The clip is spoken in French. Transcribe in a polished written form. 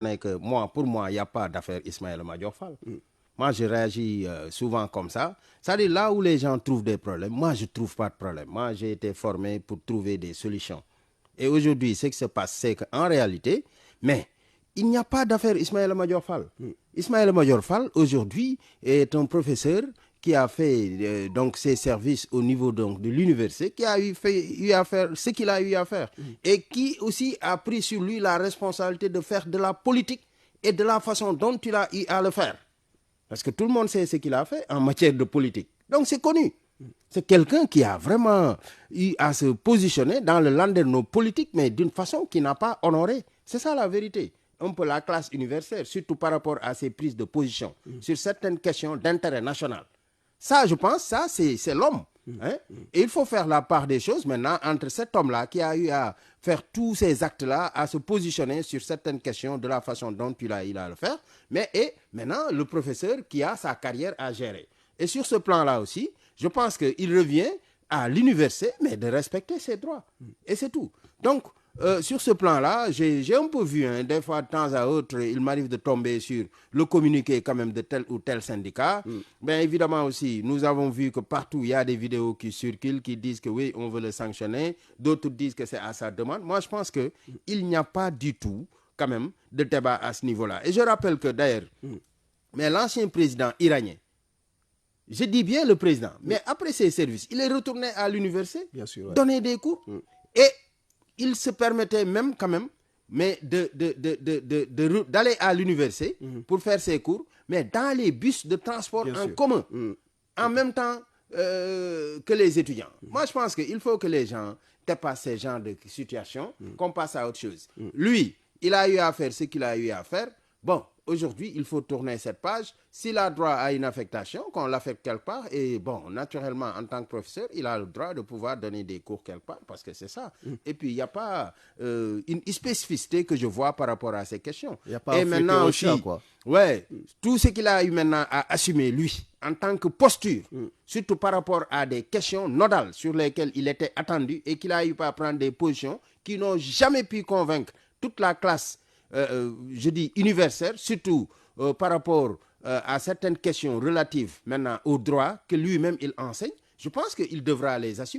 que moi, pour moi, il n'y a pas d'affaire Ismaël Madior Fall. Moi, je réagis souvent comme ça. C'est-à-dire là où les gens trouvent des problèmes, moi, je ne trouve pas de problème. Moi, j'ai été formé pour trouver des solutions. Et aujourd'hui, ce qui se passe, c'est qu'en réalité, mais il n'y a pas d'affaire Ismaël Madior Fall. Ismaël Madior Fall, aujourd'hui, est un professeur qui a fait donc ses services au niveau donc, de l'université, qui a eu à faire ce qu'il a eu à faire. Et qui aussi a pris sur lui la responsabilité de faire de la politique et de la façon dont il a eu à le faire. Parce que tout le monde sait ce qu'il a fait en matière de politique. Donc c'est connu. C'est quelqu'un qui a vraiment eu à se positionner dans le landerneau politique, mais d'une façon qui n'a pas honoré. C'est ça la vérité. Un peu la classe universitaire, surtout par rapport à ses prises de position sur certaines questions d'intérêt national. Ça, je pense, ça, c'est l'homme. Hein? Et il faut faire la part des choses maintenant entre cet homme-là qui a eu à faire tous ces actes-là, à se positionner sur certaines questions de la façon dont il a le faire, et maintenant le professeur qui a sa carrière à gérer. Et sur ce plan-là aussi, je pense qu'il revient à l'université, mais de respecter ses droits. Et c'est tout. Donc, sur ce plan-là, j'ai un peu vu, hein, des fois, de temps à autre, il m'arrive de tomber sur le communiqué quand même de tel ou tel syndicat. Bien évidemment aussi, nous avons vu que partout, il y a des vidéos qui circulent, qui disent que oui, on veut le sanctionner. D'autres disent que c'est à sa demande. Moi, je pense qu'il n'y a pas du tout, quand même, de débat à ce niveau-là. Et je rappelle que d'ailleurs, mais l'ancien président iranien, je dis bien le président, mais après ses services, il est retourné à l'université, donner des cours, et il se permettait même quand même mais d'aller à l'université pour faire ses cours, mais dans les bus de transport en commun, en même temps que les étudiants. Moi, je pense qu'il faut que les gens dépassent ces genres de situations, qu'on passe à autre chose. Lui, il a eu à faire ce qu'il a eu à faire. Bon, aujourd'hui, il faut tourner cette page. S'il a droit à une affectation, qu'on l'affecte quelque part, et bon, naturellement, en tant que professeur, il a le droit de pouvoir donner des cours quelque part, parce que c'est ça. Et puis, il n'y a pas une spécificité que je vois par rapport à ces questions. Il n'y a pas et maintenant aussi, quoi. Ouais, tout ce qu'il a eu maintenant à assumer, lui, en tant que posture, surtout par rapport à des questions nodales sur lesquelles il était attendu et qu'il a eu à prendre des positions qui n'ont jamais pu convaincre toute la classe, je dis universelle, surtout par rapport à certaines questions relatives maintenant au droit que lui-même il enseigne. Je pense qu'il devra les assumer.